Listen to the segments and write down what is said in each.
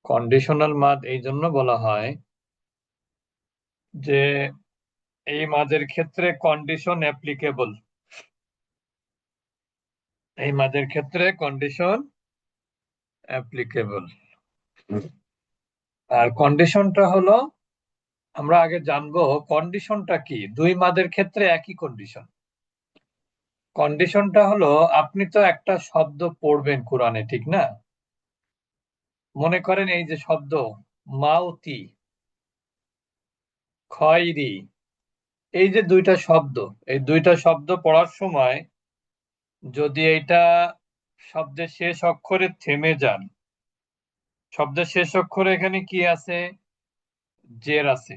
Conditional মাদ এই জন্য বলা হয় যে এই মাদের ক্ষেত্রে কন্ডিশন অ্যাপ্লিকেবল। এই মাদের ক্ষেত্রে কন্ডিশন অ্যাপ্লিকেবল। আর কন্ডিশনটা হলো, আমরা আগে জানবো কন্ডিশনটা কি। দুই মাদের ক্ষেত্রে একই কন্ডিশন। কন্ডিশনটা হলো, আপনি তো একটা শব্দ পড়বেন কোরআনে, ঠিক না? মনে করেন এই যে শব্দ মাউতি, খয়রি, এই যে দুইটা শব্দ, এই দুইটা শব্দ পড়ার সময় যদি এইটা শব্দের শেষ অক্ষরে থেমে যান, শব্দের শেষ অক্ষরে এখানে কি আছে? জের আছে।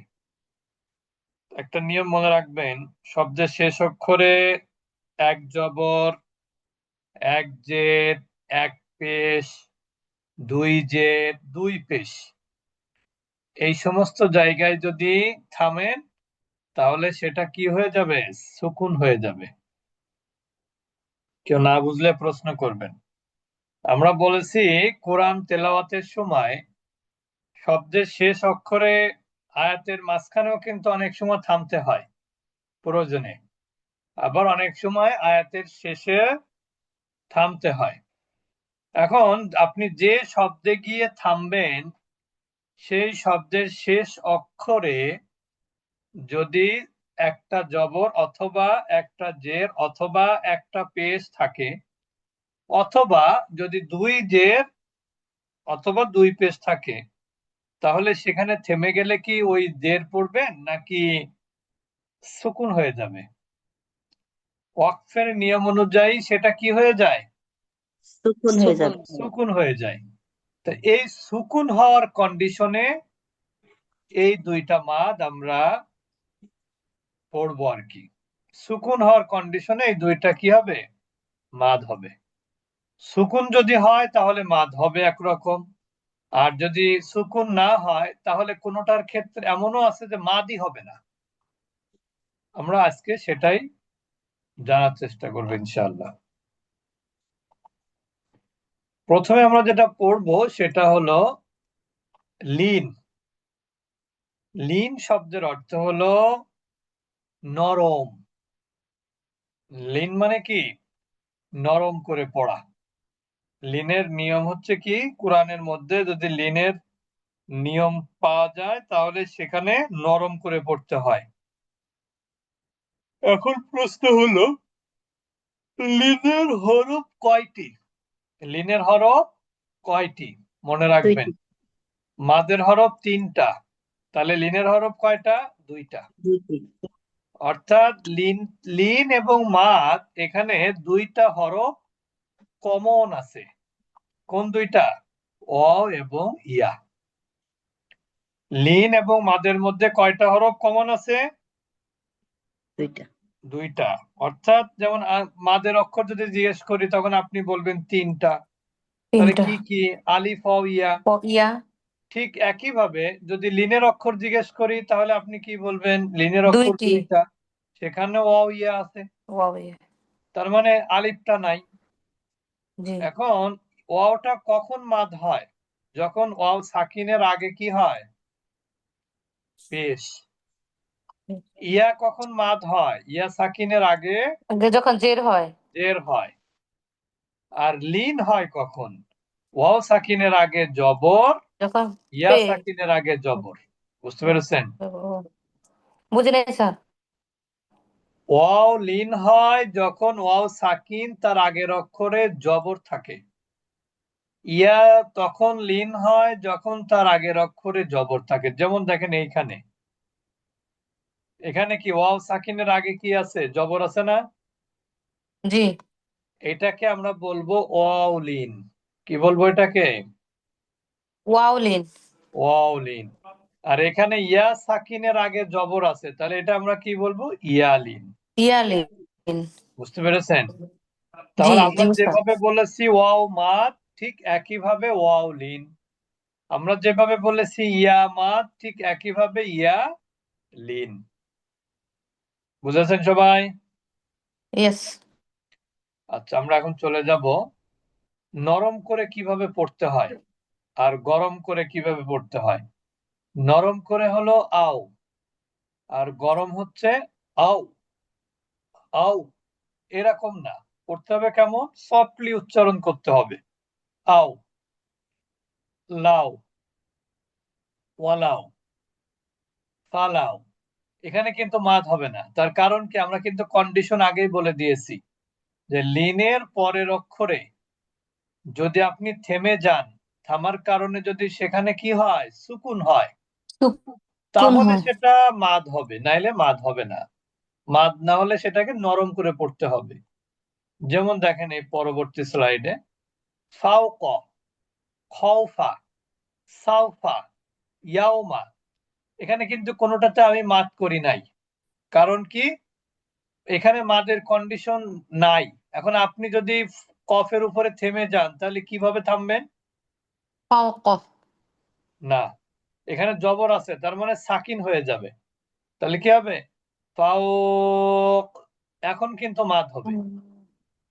একটা নিয়ম মনে রাখবেন, শব্দের শেষ অক্ষরে এক জবর, এক জের, এক পেশ, দুই জের, দুই পেশ, এই সমস্ত জায়গায় যদি থামেন তাহলে সেটা কি হয়ে যাবে? সুকুন হয়ে যাবে। কেউ না বুঝলে প্রশ্ন করবেন। আমরা বলেছি কোরআন তেলাওয়াতের সময় শব্দের শেষ অক্ষরে, আয়াতের মাঝখানেও কিন্তু অনেক সময় থামতে হয় প্রয়োজনে, আবার অনেক সময় আয়াতের শেষে থামতে হয়। এখন আপনি যে শব্দে গিয়ে থামবেন, সেই শব্দের শেষ অক্ষরে যদি একটা জবর অথবা একটা জের অথবা একটা পেশ থাকে, অথবা যদি দুই জের অথবা দুই পেশ থাকে, তাহলে সেখানে থেমে গেলে কি ওই জের পড়বেন নাকি সুকুন হয়ে যাবে? ওয়াকফের নিয়ম অনুযায়ী সেটা কি হয়ে যায়? সুকুন হয়ে যাবে। সুকুন হয়ে যায়। তো এই সুকুন হওয়ার কন্ডিশনে এই দুইটা মাদ আমরা পড়বো আর কি। সুকুন হওয়ার কন্ডিশনে এই দুইটা কি হবে? মাদ হবে। সুকুন যদি হয় তাহলে মাদ হবে একরকম, আর যদি সুকুন না হয় তাহলে কোনোটার ক্ষেত্রে এমনও আছে যে মাদই হবে না। আমরা আজকে সেটাই জানার চেষ্টা করবো ইনশাআল্লাহ। প্রথমে আমরা যেটা পড়বো সেটা হলো লিন। লিন শব্দের অর্থ হলো নরম। লিন মানে কি? নরম করে পড়া। লিনের নিয়ম হচ্ছে কি, কোরআনের মধ্যে যদি লিনের নিয়ম পাওয়া যায় তাহলে সেখানে নরম করে পড়তে হয়। এখন প্রশ্ন হলো, লিনের হরফ কয়টি? লিনের হরফ কয়টি মনে রাখবেন? দুইটি। মাদের হরফ তিনটা, তাহলে লিনের হরফ কয়টা? দুইটা। দুইটি। অর্থাৎ লিন, লিন এবং মাদ এখানে দুইটা হরফ কমন আছে। কোন দুইটা? অ এবং ইয়া। লিন এবং মাদের মধ্যে কয়টা হরফ কমন আছে? দুইটা। দুইটা। অর্থাৎ যেমন মাদের অক্ষর যদি জিজ্ঞেস করি তখন আপনি বলবেন তিনটা। তাহলে তিনটা। কি কি? আলিফ, অ, ইয়া। ইয়া। ঠিক একইভাবে যদি লিনের অক্ষর জিজ্ঞেস করি তাহলে আপনি কি বলবেন? লিনের অক্ষর দুইটি। দুইটা, সেখানে অ ইয়া আছে, ওয়াও ইয়া। তার মানে আলিফটা নাই। জি। এখন ওয়াওটা কখন মাদ হয়? যখন ওয়াও সাকিনের আগে কি হয়? পেশ। ইয়া কখন মাদ হয়? ইয়া সাকিনের আগে আগে যখন জের হয়। জের হয়। আর লিন হয় কখন? ওয়াও সাকিনের আগে জবর, যখন ইয়া পে। সাকিনের আগে জবর। বুঝতে পেরেছেন? বুঝি নাই স্যার। ওয়াও লিন হয় যখন ওয়াও সাকিন তার আগের অক্ষরে জবর থাকে। ইয়া তখন লিন হয় যখন তার আগের অক্ষরে জবর থাকে। যেমন দেখেন এইখানে, এখানে কি ওয়াও সাকিনের আগে কি আছে? জবর আছে না? জি। এটাকে আমরা বলবো ওয়াও লিন। কি বলবো এটাকে? ওয়াউলিন। Wow Lin. আর এখানে ইয়া সাকিনের আগে জবর আছে, তাহলে এটা আমরা কি বলবো? ইয়ালিন। ইয়ালিন। বুঝতে পেরেছেন? জি তাহলে জি আমরা স্যার। যেভাবে বলেছি ওয়াও মাদ, ঠিক একইভাবে ওয়াও লিন। আমরা যেভাবে বলেছি ইয়া মাদ, ঠিক একইভাবে ইয়া লিন। বুঝেছেন সবাই? ইয়েস। আচ্ছা, আমরা এখন চলে যাব নরম করে কিভাবে পড়তে হয়। আর গরম করে কিভাবে পড়তে হয়। নরম করে হলো আও, আর গরম হচ্ছে আও। আও এরকম না, পড়তে হবে কেমন, সফটলি উচ্চারণ করতে হবে। আও, লাও, ওয়ালাও, ফালাও। এখানে কিন্তু মাদ হবে না। তার কারণ কি, আমরা কিন্তু কন্ডিশন আগেই বলে দিয়েছি যে লিনের পরের অক্ষরে যদি আপনি থেমে যান, থামার কারণে যদি সেখানে কি হয়, সুকুন হয়, সুকুন তাহলে হয়। সেটা মাদ হবে, নাইলে মাদ হবে না। মাদ না হলে সেটাকে নরম করে পড়তে হবে। যেমন দেখেন এই পরবর্তী স্লাইডে, ফাওক, খওফা, সাওফা, ইয়াওমা। এখানে কিন্তু কোনোটাতে আমি মাদ করি নাই। কারণ কি, এখানে মাদের কন্ডিশন নাই। এখন আপনি যদি কফের উপরে থেমে যান তাহলে কিভাবে থামবেন? ফাওক। না, এখানে জবর আছে, তার মানে সাকিন হয়ে যাবে। তাহলে কি হবে, ফাওক। এখন কিন্তু মাদ হবে।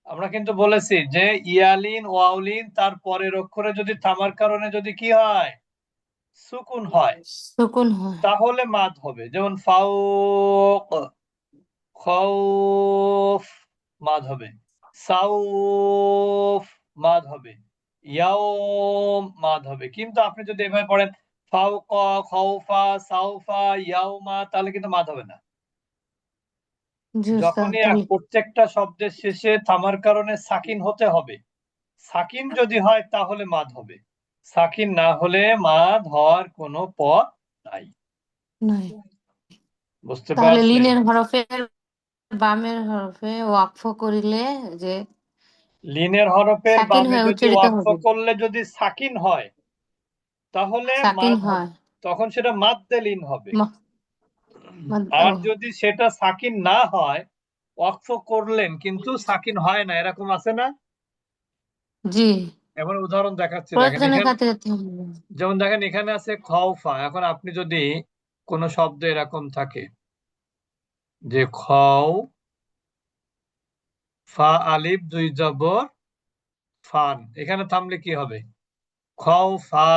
আমরা কিন্তু বলেছি যে ইয়ালিন ওয়াউলিন তার পরের অক্ষরে যদি থামার কারণে যদি কি হয়, সুকুন হয়, সুকুন হয়। তাহলে মাদ হবে। যেমন ফাওক, খৌফ মাদ হবে, সাউফ মাদ হবে, ইয়াউম মাদ হবে। কিন্তু আপনি যদি এভাবে পড়েন ফাওকা, খৌফা, সাউফা, ইয়াউমা, তাহলে কিন্তু মাদ হবে না। জি উস্তাদ, যখনই তাহলে প্রত্যেকটা শব্দের শেষে থামার কারণে সাকিন হতে হবে, সাকিন যদি হয় তাহলে মাদ হবে, সাকিন না হলে মাদ হওয়ার কোনো পথ নাই। নাই। বুঝতে তাহলে পারছেন? লিনের হরফের বামের হরফে ওয়াকফ করিলে যে লিনের হরফের সাকিন বামে হয়ে যদি উচ্চারিত ওয়াকফ হবে। করলে যদি সাকিন হয় তাহলে সাকিন মাদ হবে, হয়। তখন সেটা মাদ্দে লিন হবে। মা- ও, আর যদি সেটা সাকিন না হয়, ওয়াকফ করলেন কিন্তু সাকিন হয় না, এরকম আছে না? জি, এবার উদাহরণ দেখাচ্ছি, দেখেন প্রয়োজনের এখানে। খাতিরে। যেমন দেখেন এখানে আছে খওফা। এখন আপনি যদি কোনো শব্দ এরকম থাকে যে খও ফা আলিফ দুই জবর ফান, এখানে থামলে কি হবে, খওফা,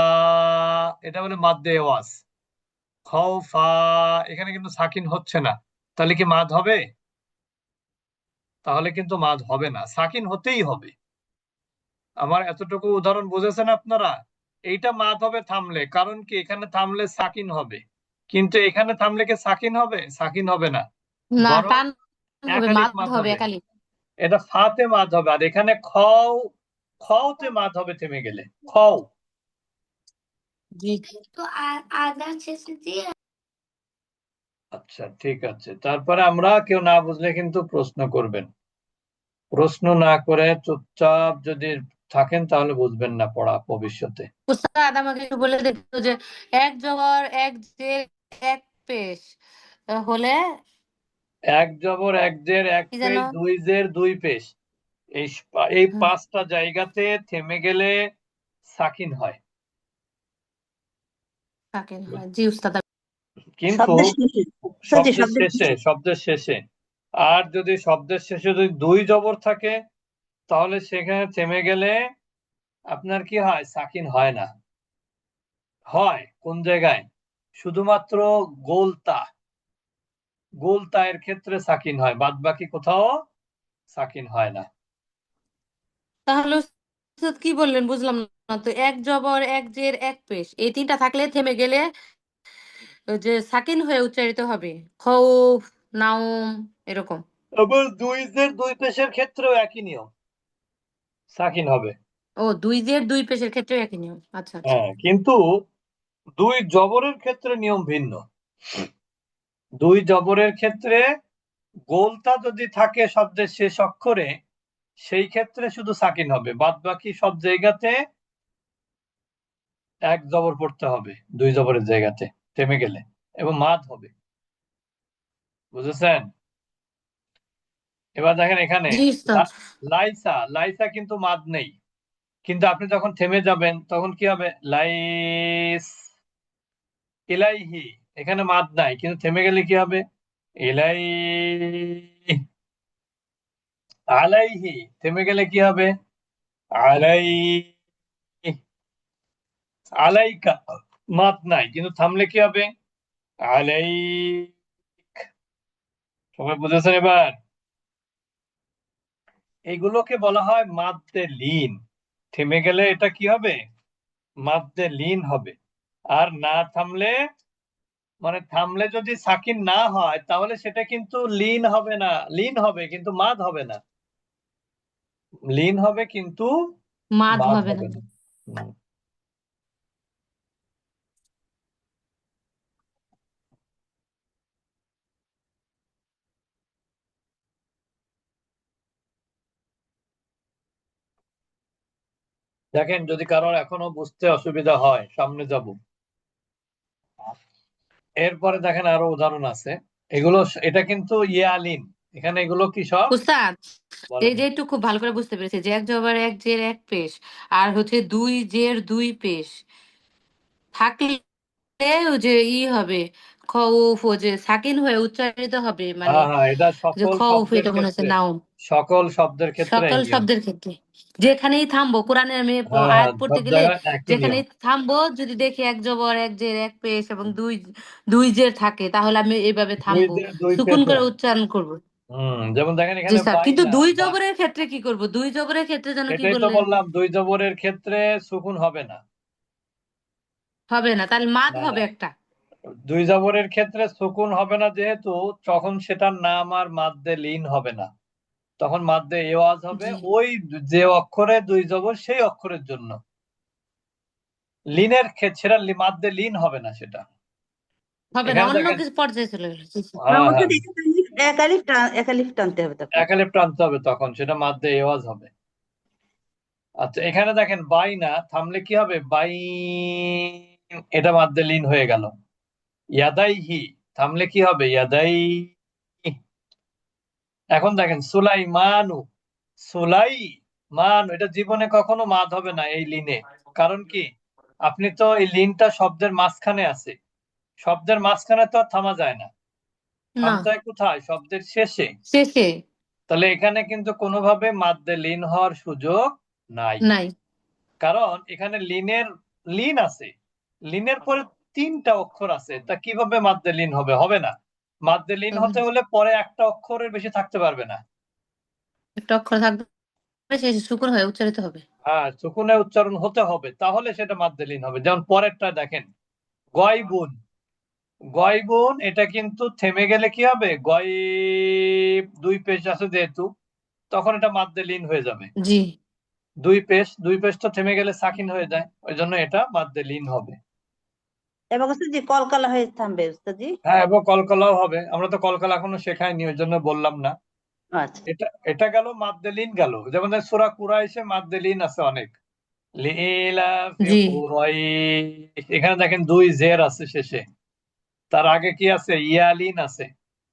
এটা বলে মাদ্দে ওয়াজ। খওফা, এখানে কিন্তু সাকিন হচ্ছে না, তাহলে কি মাদ হবে? তাহলে কিন্তু মাদ হবে না, সাকিন হতেই হবে। আমার এতটুকু উদাহরণ বুঝেছেন আপনারা? এইটা মাদ হবে থামলে, কারণ কি এখানে থামলে সাকিন হবে, কিন্তু এখানে থামলে কি সাকিন হবে? সাকিন হবে না, না, বরং টান এক হবে, আলিফ মাদ মাদ হবে হবে। একালি। এটা ফাতে মাদ হবে, আর এখানে খও, খওতে মাদ হবে থেমে গেলে, খও। জি। তো আদার শেষে দিয়ে আচ্ছা ঠিক আছে, তারপরে আমরা কেউ না বুঝলে কিন্তু প্রশ্ন করবেন। প্রশ্ন না করে চুপচাপ যদি থাকেন তাহলে বুঝবেন না পড়া ভবিষ্যতে। উস্তাদ আমাকে একটু বলে দেখতো যে এক জবর এক জের এক পেশ হলে এক জবর এক জের এক কি যেন। পেশ দুই জের দুই পেশ, এই এই হ্যাঁ, পাঁচটা জায়গাতে থেমে গেলে সাকিন হয়। থাকে হয়। জি উস্তাদ। কিন্তু শব্দের শেষে, সত্যি শব্দের শব্দের শেষে, শেষে। শব্দের শেষে। আর যদি শব্দের শেষে যদি দুই জবর থাকে তাহলে সেখানে থেমে গেলে আপনার কি হয়, সাকিন হয় না। হয় কোন জায়গায়, শুধুমাত্র গোলতা, গোলতা এর ক্ষেত্রে সাকিন হয়, বাদ বাকি কোথাও সাকিন হয় না। তাহলে উস্তাদ কি বললেন বুঝলাম না তো। এক জবর এক জের এক পেশ এই তিনটা থাকলে থেমে গেলে যে সাকিন হয়ে উচ্চারিত হবে। খৌফ, নাউম, এরকম। আবার দুই জের দুই পেশের ক্ষেত্রেও একই নিয়ম, সাকিন হবে। ও, দুই জের দুই পেশের ক্ষেত্রে একই নিয়ম। আচ্ছা আচ্ছা। হ্যাঁ, কিন্তু দুই জবরের ক্ষেত্রে নিয়ম ভিন্ন। দুই জবরের ক্ষেত্রে গোলতা যদি থাকে শব্দের শেষ অক্ষরে, সেই ক্ষেত্রে শুধু সাকিন হবে, বাদ বাকি সব জায়গাতে এক জবর পড়তে হবে দুই জবরের জায়গাতে থেমে গেলে, এবং মাদ হবে। বুঝেছেন? এবার দেখেন এখানে জি উস্তাদ। লাইসা, লাইসা কিন্তু মাদ নেই, কিন্তু আপনি যখন থেমে যাবেন তখন কি হবে, লাইস, ইলাইহি, এখানে মাদ নাই কিন্তু থেমে গেলে কি হবে, ইলাই, আলাইহি, থেমে গেলে কি হবে, আলাই। আলাইকা মাদ নাই, কিন্তু থামলে কি হবে? আলাই। সবাই বুঝেছেন এবার? এগুলোকে বলা হয় মাদ্দে লিন। থেমে গেলে এটা কি হবে? মাদ্দে লিন হবে। আর না থামলে, মানে থামলে যদি সাকিন না হয় তাহলে সেটা কিন্তু লিন হবে না, লিন হবে কিন্তু মাদ হবে না। লিন হবে কিন্তু মাদ মাদ হবে না। হবে না। হুম। দেখেন, যদি কারোর এখনো বুঝতে অসুবিধা হয় সামনে যাব। এরপরে দেখেন আরো উদাহরণ আছে। এগুলো, এটা কিন্তু ইয়ালিন। এখানে এগুলো কি সব? উস্তাদ, এই বলেন। যে একটু খুব ভালো করে বুঝতে পেরেছি যে এক জবর এক জের এক পেশ আর হচ্ছে দুই জের দুই পেশ থাকলে ও যে হবে খউফ, ও যে সাকিন হয়ে উচ্চারিত হবে, মানে হ্যাঁ, হ্যাঁ, এটা যে সকল খউফ, শব্দের এটা মনে হচ্ছে ক্ষেত্রে, নাউন। সকল শব্দের ক্ষেত্রে এই সকল নিয়ম। শব্দের ক্ষেত্রে যেখানেই থামবো, কোরআনে আমি হ্যাঁ, হ্যাঁ, আয়াত পড়তে সব গেলে জায়গায় একই নিয়ম। যেখানেই থামবো, যদি দেখি এক জবর এক জের এক পেশ এবং দুই দুই জের থাকে, তাহলে আমি এইভাবে দুই থামবো, দিয়ে দুই সুকুন পেশে। করে উচ্চারণ করব। যেমন দেখেন জি এখানে স্যার, কিন্তু বাইনা দুই বা, জবরের ক্ষেত্রে কি করব? দুই জবরের ক্ষেত্রে যেন কি এটাই তো বললেন? বললাম, দুই জবরের ক্ষেত্রে সুকুন হবে না। হবে না, তাহলে মাদ না, হবে না, একটা। দুই জবরের ক্ষেত্রে সুকুন হবে না, যেহেতু তখন সেটার নাম আর মাদ্দে লিন হবে না। তখন মাদ্দে এওয়াজ হবে জি, ওই যে অক্ষরে দুই জবর সেই অক্ষরের জন্য। লিনের ক্ষেত্রে সেটা মাদ্দে লিন হবে না সেটা। হবে না, এখানে অন্য দেখেন। কিছু পর্যায়ে চলে গেল। জি, জি। হ্যাঁ, ওকে হ্যাঁ, এক আলিফ এক আলিফ টানতে হবে তখন। একালে টানতে হবে, তখন সেটা মাদ্দে এওয়াজ হবে। আচ্ছা, এখানে দেখেন বাইনা থামলে কি হবে? বাই, এটা মাদ্দে লিন হয়ে গেল। ইয়াদাইহি থামলে কি হবে? ইয়াদাই। এখন দেখেন সুলাইমানু, সুলাইমান, এটা জীবনে কখনো মাদ হবে না এই লিনে। কারণ কি? আপনি তো এই লিনটা শব্দের মাঝখানে আছে, শব্দের মাঝখানে তো আর থামা যায় না। না, থামতে হয় কোথায়? শব্দের শেষে। শেষে তাহলে এখানে কিন্তু কোনোভাবে মাদ্দে লিন হওয়ার সুযোগ নাই। নাই। কারণ এখানে লিন আছে, লিনের পরে তিনটা অক্ষর আছে, তা কিভাবে মাদ্দে লিন হবে? হবে না। মাদ্দে লিন হবে হতে না। হলে পরে একটা অক্ষরের বেশি থাকতে পারবে না। একটা অক্ষর থাকবে, শেষে সুকুন হয়ে উচ্চারিত হবে। হ্যাঁ, সুকুনে উচ্চারণ হতে হবে, তাহলে সেটা মাদ্দে লিন হবে। যেমন পরেরটা দেখেন, গয়বুন। গয়বুন এটা কিন্তু থেমে গেলে কি হবে? গয়ব, দুই পেশ আছে যেহেতু, তখন এটা মাদ্দে লিন হয়ে যাবে। জি, দুই পেশ তো থেমে গেলে সাকিন হয়ে যায়, ওই জন্য এটা মাদ্দে লিন হবে। এবার কাছে যে কলকালা হয়ে থামবে উস্তাদি। হ্যাঁ, এবং কলকলাও হবে। আমরা তো কলকলা এখনো শেখাইনি, ওই জন্য বললাম না। আচ্ছা। এটা এটা গেল মাদ্দে লিন গেল। যেমন সূরা কুরাইশে মাদ্দে লিন আছে অনেক। লিইলাফি জি, কুরাইশ, এখানে দেখেন দুই জের আছে শেষে, তার আগে কি আছে? ইয়ালিন আছে।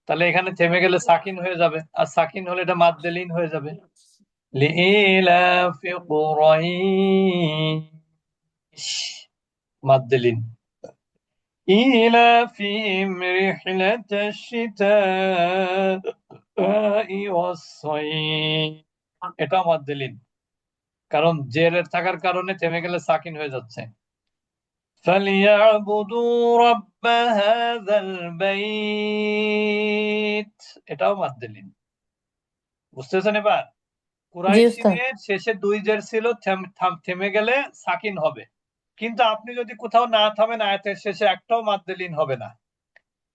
তাহলে এখানে থেমে গেলে সাকিন হয়ে যাবে, আর সাকিন হলে এটা মাদ্দে লিন হয়ে যাবে। লিইলাফি কুরাইশ, মাদ্দে লিন। إيلافهم رحلة الشتاء والصيف, এটাও মাদ্দে লিন। কারণ জেরের থাকার কারণে থেমে গেলে সাকিন হয়ে যাচ্ছে। فليعبدوا رب هذا البيت, এটাও মাদ্দে লিন। বুঝতেছেন এবার? জি উস্তাদ। কুরাইশিনের শেষে দুই জের ছিল, থেমে গেলে সাকিন হবে। কিন্তু আপনি যদি কোথাও না থামেন, আয়াতের শেষে একটাও মাদ্দে লিন হবে না।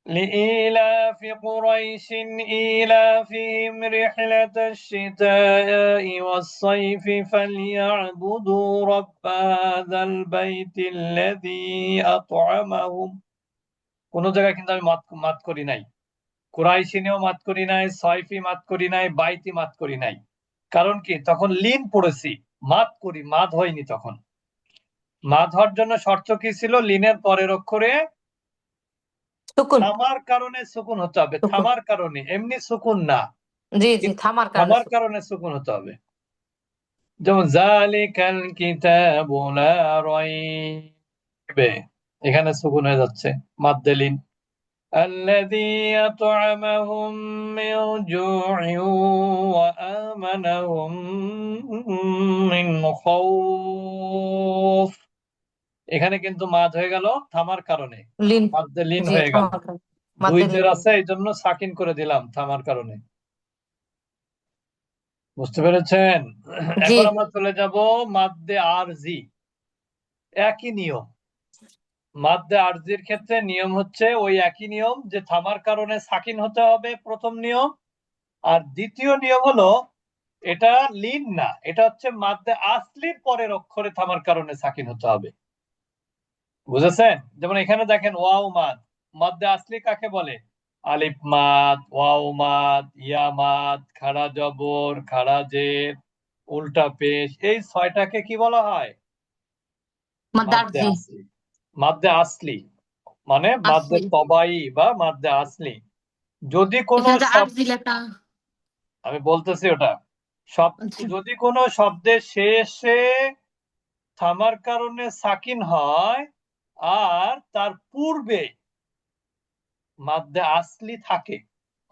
لإيلاف قريش إيلافهم رحلة الشتاء والصيف فليعبدوا رب هذا البيت الذي أطعمهم। কোন জায়গায় কিন্তু আমি মাত মাত করি নাই, কুরাইশিনেও মাত করি নাই, সয়ফি মাত করি নাই, বাইতি মাত করি নাই। কারণ কি? তখন লিন পড়েছি, মাত করি, মাদ হয়নি তখন। মাদ হওয়ার জন্য শর্ত কি ছিল? লিনের পরের অক্ষরে সুকুন, থামার কারণে সুকুন হতে হবে, সুকুন। থামার কারণে, এমনি সুকুন না। জি, জি, থামার কারণে থামার সুকুন। কারণে সুকুন হতে হবে। যেমন জালিকাল কিতাবু লা রাইবে, এখানে সুকুন হয়ে যাচ্ছে, মাদ্দে লিন। الذي أطعمهم من جوع وآمنهم من خوف, এখানে কিন্তু মাদ হয়ে গেল থামার কারণে, লিন মাদ্দে লিন জি হয়ে গেল। থামার কারণে। দুই মাদ্দে জের লিন। আছে এই জন্য সাকিন করে দিলাম থামার কারণে। বুঝতে পেরেছেন? জি। এখন আমরা চলে যাব মাদ্দে আরজি। একই নিয়ম। মাদ্দে আরজির ক্ষেত্রে নিয়ম হচ্ছে ওই একই নিয়ম, যে থামার কারণে সাকিন হতে হবে প্রথম নিয়ম। আর দ্বিতীয় নিয়ম হলো এটা লিন না, এটা হচ্ছে মাদ্দে আসলির পরের অক্ষরে থামার কারণে সাকিন হতে হবে। বুঝেছেন? যেমন এখানে দেখেন ওয়াও মাদ। মাদ্দে আসলি কাকে বলে? আলিফ মাদ, ওয়াও মাদ, ইয়া মাদ, খাড়া জবর, খাড়া জের, উল্টা পেশ, এই ছয়টাকে কি বলা হয়? মাদ্দে মাদ্দার্জি। আসলি। মাদ্দে আসলি মানে মাদ্দে আসলি। তবাই বা মাদ্দে আসলি। যদি কোনো এখানে যে শব্দ, আরজি লেখা। আমি বলতেছি ওটা সব, আচ্ছা। যদি কোনো শব্দের শেষে থামার কারণে সাকিন হয় আর তার পূর্বে মাদ্দে আসলি থাকে,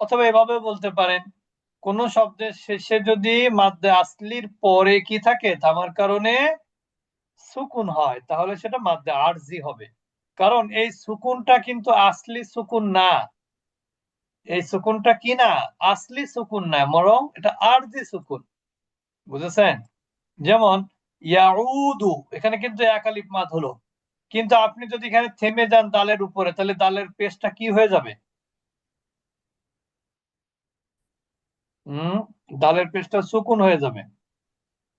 অথবা এভাবে বলতে পারেন কোন শব্দের শেষে যদি মাদ্দে আসলির পরে কি থাকে, থামার কারণে সুকুন হয়, তাহলে সেটা মাদ্দে আরজি হবে। কারণ এই সুকুনটা কিন্তু আসলি সুকুন না। এই সুকুনটা কি না? আসলি সুকুন না, বরং এটা আরজি সুকুন। বুঝেছেন? যেমন ইয়াউদু, এখানে কিন্তু এক আলিফ মাদ হলো, কিন্তু আপনি যদি এখানে থেমে যান দালের উপরে, তাহলে দালের পেশটা কি হয়ে যাবে? হম, দালের পেশটা সুকুন হয়ে যাবে।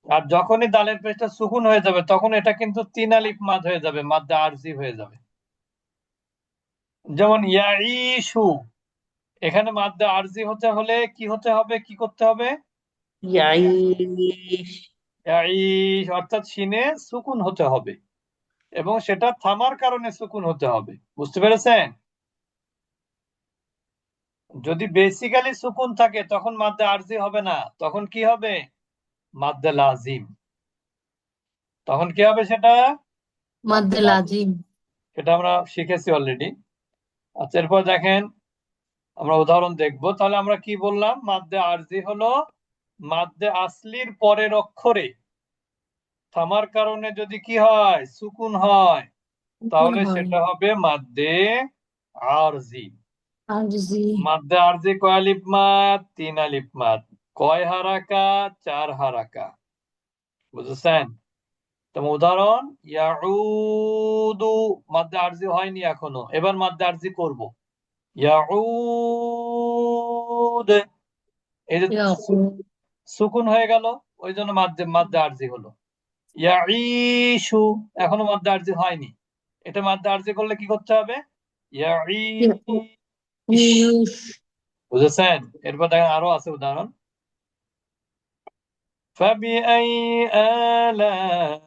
আর যখনই দালের পেশটা সুকুন হয়ে যাবে তখন এটা কিন্তু তিন আলিফ মাদ হয়ে যাবে, মাদ্দে আরজি হয়ে যাবে। যেমন ইয়াইশু, এখানে মাদ্দে আরজি হতে হলে কি হতে হবে, কি করতে হবে? ইয়াইশ। ইয়াইশ অর্থাৎ সিনে সুকুন হতে হবে, এবং সেটা থামার কারণে সুকুন হতে হবে। বুঝতে পেরেছেন? যদি বেসিক্যালি সুকুন থাকে তখন মাদ্দে আরজি হবে না, তখন কি হবে? মাদ্দে লাজিম। তখন কি হবে সেটা? মাদ্দে মাদ্দে লাজিম। লাজিম। সেটা আমরা শিখেছি অলরেডি। আচ্ছা, এরপর দেখেন আমরা উদাহরণ দেখব। তাহলে আমরা কি বললাম? মাদ্দে আরজি হলো মাদ্দে আসলির পরের অক্ষরে থামার কারণে যদি কি হয়, সুকুন হয়, কোন তাহলে হয়? সেটা হবে মাদ্দে আরজি। আরজি। মাদ্দে আরজি কয় আলিফ মাদ? তিন আলিফ মাদ। কয় হারাকা? চার হারাকা। বুঝেছেন? তোমার উদাহরণ ইয়াউদু, মাদ্দে আরজি হয়নি এখনো, এবার মাদ্দে আরজি করব। ইয়াউদ, এই যে ইয়াকুব। সুকুন হয়ে গেল, ওই জন্য মাদ্দে মাদ্দে আরজি হলো। ইয়াইশু, এখনো মাদ্দে আরজি হয়নি, এটা মাদ্দে আরজি করলে কি করতে হবে? ইয়াইশ। ইউস। বুঝেছেন? এরপর দেখেন আরো আছে উদাহরণ। فبأي آلاء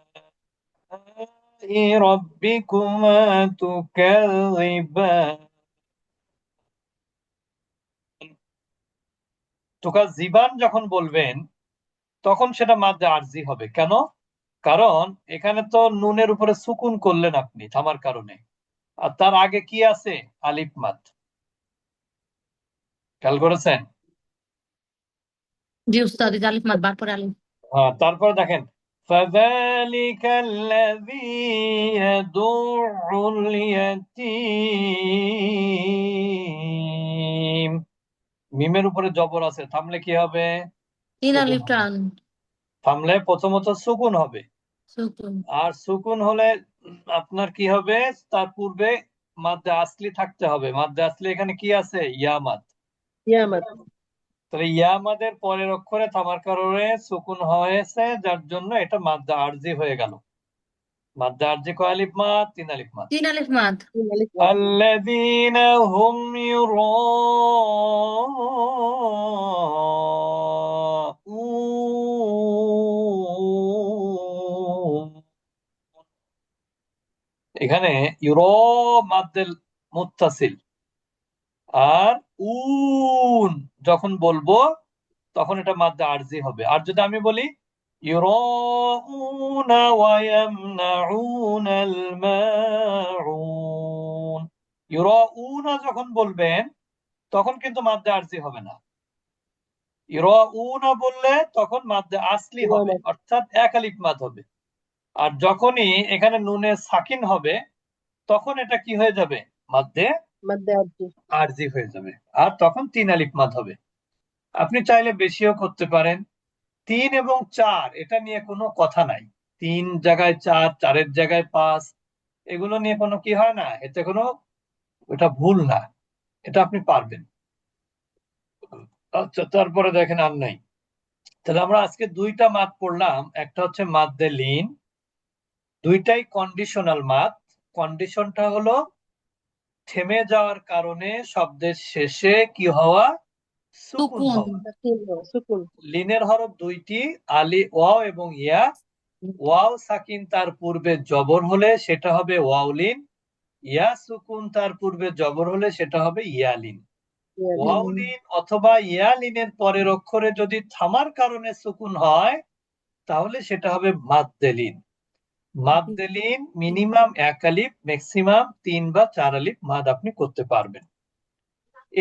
ربكما تكذبان তুকাজ্জিবান যখন বলবেন তখন সেটা মাদ্দে আরজি হবে। কেন? কারণ এখানে তো নুনের উপরে সুকুন করলেন আপনি থামার কারণে, আর তার আগে কি আছে? আলিফ মাদ। খেয়াল করেছেন? জি উস্তাদ, এই যে আলিফ মাদ বার পরে আলিফ। হ্যাঁ, তারপরে দেখেন فذلك الذي يدع اليتيم, মিমের উপরে জবর আছে, থামলে কি হবে? তিন সুকুন আলিফ হবে। টান। থামলে প্রথমত সুকুন হবে, সুকুন। আর সুকুন হলে আপনার কি হবে? তার পূর্বে মাদ্দে আসলি থাকতে হবে। মাদ্দে আসলি এখানে কি আছে? ইয়ামাদ। ইয়ামাত। তাহলে ইয়ামাদের পরের অক্ষরে থামার কারণে সুকুন হয়েছে, যার জন্য এটা মাদ্দে আরজি হয়ে গেল। মাদ্দে আরজি কয় আলিফ মাদ? তিন আলিফ মাদ। তিন আলিফ মাদ। আলিফ। الذين هم يراءون, এখানে ইউর মাদ্দেল মুত্তাসিল, আর উন যখন বলবো তখন এটা মাদ্দে আরজি হবে। আর যদি আমি বলি ইউরাউনা ওয়া ইয়ামনাউনাল মাউন, ইউরাউনা যখন বলবেন তখন কিন্তু মাদ্দে আরজি হবে না। ইউরাউনা বললে তখন মাদ্দে আসলি হবে, ইয়ামাত। অর্থাৎ এক আলিফ মাদ হবে। আর যখনই এখানে নুনে সাকিন হবে তখন এটা কি হয়ে যাবে? মাদ্দে মাদ্দে আরজি। আরজি হয়ে যাবে, আর তখন 3 আলিফ মাদ হবে। আপনি চাইলে বেশিও করতে পারেন। 3 এবং 4 এটা নিয়ে কোনো কথা নাই। 3 জায়গায় 4, 4-এর জায়গায় 5, এগুলো নিয়ে কোনো কি হয় না, এতে কোনো, এটা ভুল না, এটা আপনি পারবেন। আচ্ছা, তারপরে দেখেন আর নাই। তাহলে আমরা আজকে 2টা মাদ পড়লাম, একটা হচ্ছে মাদ্দে লিন, দুইটাই কন্ডিশনাল মাদ। কন্ডিশনটা হলো থেমে যাওয়ার কারণে শব্দের শেষে কি হওয়া? সুকুন সুকুন। হওয়া। সাকিন হওয়া, সুকুন। লিনের হরফ দুইটি, আলি ওয়াও এবং ইয়া। ওয়াও সাকিন তার পূর্বে জবর হলে সেটা হবে ওয়াউলিন, ইয়া সুকুন তার পূর্বে জবর হলে সেটা হবে ইয়ালিন। ইয়ালিন। ওয়াউলিন অথবা ইয়ালিনের পরের অক্ষরে যদি থামার কারণে সুকুন হয় তাহলে সেটা হবে মাদ্দেলিন। মাদ্দেলিন মিনিমাম 1 আলিফ, ম্যাক্সিমাম 3 বা 4 আলিফ মাদ আপনি করতে পারবেন।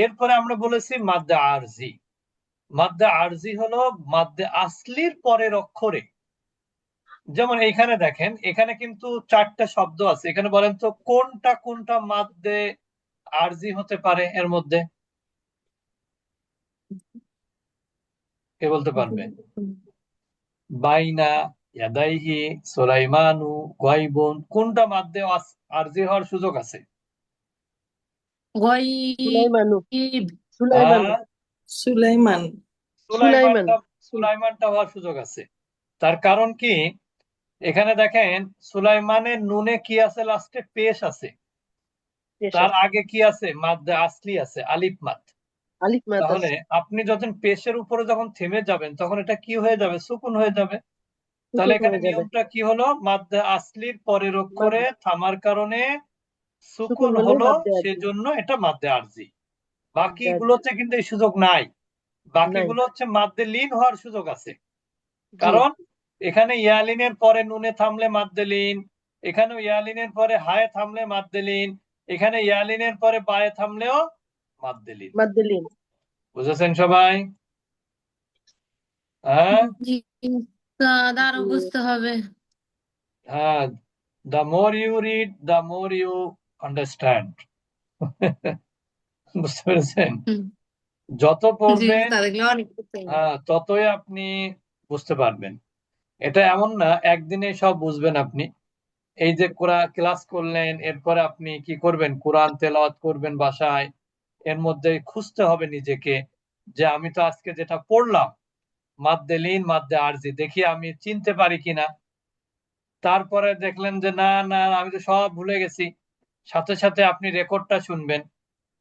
এরপরে আমরা বলেছি মাদ্দে আরজি। মাদ্দে আরজি হলো মাদ্দে আসলির পরের অক্ষরে। যেমন এখানে দেখেন, এখানে কিন্তু 4টা শব্দ আছে। এখানে বলেন তো কোনটা কোনটা মাদ্দে আরজি হতে পারে এর মধ্যে? কে বলতে পারবে? বাইনা, ইয়াদাইহি, সুলাইমানু, গায়বুন, কোনটা মাদ্দে আরজি হওয়ার সুযোগ আছে? সুলাইমানু। গয়ব। সুলাইমান। হ্যাঁ, সুলাইমান। সুলাইমান। সুলাইমানটা হওয়ার সুযোগ আছে। তার কারণ কি? এখানে দেখেন সুলাইমানের নুনে কি আছে? লাস্টে পেশ আছে। তার আগে কি আছে? মাদ্দে আসলি আছে, আলিফ মাদ। আলিফ মাদ আছে। তাহলে আপনি যখন পেশের উপরে যখন থেমে যাবেন তখন এটা কি হয়ে যাবে? সুকুন হয়ে যাবে। তাহলে সুকুন এখানে হয়ে যাবে। নিয়মটা কি হলো? মাদ্দে আসলির পরের অক্ষরে থামার কারণে সুকুন সুকুন হলে হলো, মাদ্দে আরজি। সেজন্য এটা মাদ্দে আরজি। মাদ্দে আরজি। বাকিগুলোতে কিন্তু এই সুযোগ নাই। নাই। বাকিগুলো হচ্ছে মাদ্দে লিন হওয়ার সুযোগ আছে। জি। কারণ এখানে ইয়ালিনের পরে নুনে থামলে মাদ্দে লিন, এখানে ইয়ালিনের পরে হায়ে থামলে মাদ্দে লিন, এখানে ইয়ালিনের পরে বায়ে থামলেও মাদ্দে লিন। মাদ্দে লিন। বুঝেছেন সবাই? হ্যাঁ, জি, আরো জি। বুঝতে হবে। হ্যাঁ, the more you read the more you understand. বুঝতে পেরেছেন? হুম, যত জি পড়বেন স্যার, এগুলো অনেক বুঝতে হবে। ততই আপনি বুঝতে পারবেন। এটা এমন না একদিনে সব বুঝবেন আপনি। এই যে ক্লাস করলেন, এরপরে আপনি কি করবেন? কোরআন তেলাওয়াত করবেন বাসায়। এর মধ্যে খুঁজতে হবে নিজেকে যে আমি তো আজকে যেটা পড়লাম মাদ্দে লিন, মাদ্দে আরজি, দেখি আমি চিনতে পারি কিনা। তারপরে দেখলেন যে না না, আমি তো সব ভুলে গেছি। সাথে সাথে আপনি রেকর্ডটা শুনবেন।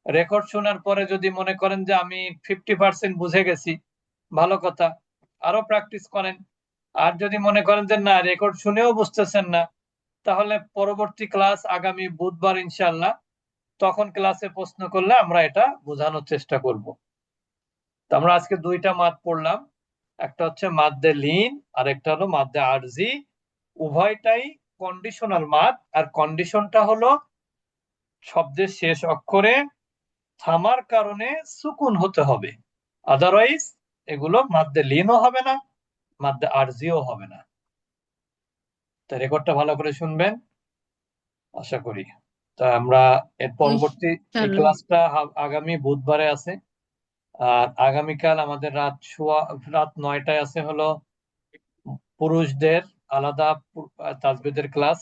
রেকর্ড শোনার পরে যদি মনে করেন যে আমি 50% বুঝে গেছি, ভালো কথা, আরো প্র্যাকটিস করেন। আর যদি মনে করেন যে না, রেকর্ড শুনেও বুঝতেছেন না, তাহলে পরবর্তী ক্লাস আগামী বুধবার ইনশাআল্লাহ, তখন ক্লাসে প্রশ্ন করলে আমরা এটা বোঝানোর চেষ্টা করব। তো আমরা আজকে 2টা মাদ পড়লাম, একটা হচ্ছে মাদ্দে লিন আর একটা হলো মাদ্দে আরজি। উভয়টাই কন্ডিশনাল মাদ, আর কন্ডিশনটা হলো শব্দের শেষ অক্ষরে থামার কারণে সুকুন হতে হবে, আদারওয়াইজ এগুলো মাদ্দে লিনও হবে না, মাদ্দে আরজিও হবে না। তা রেকর্ডটা ভালো করে শুনবেন আশা করি। তা আমরা এর পরবর্তী এই ইনশাআল্লাহ। ক্লাসটা আগামী বুধবারে আছে। আর আগামীকাল আমাদের রাত 9টায় আছে হলো পুরুষদের আলাদা তাজবিদের ক্লাস।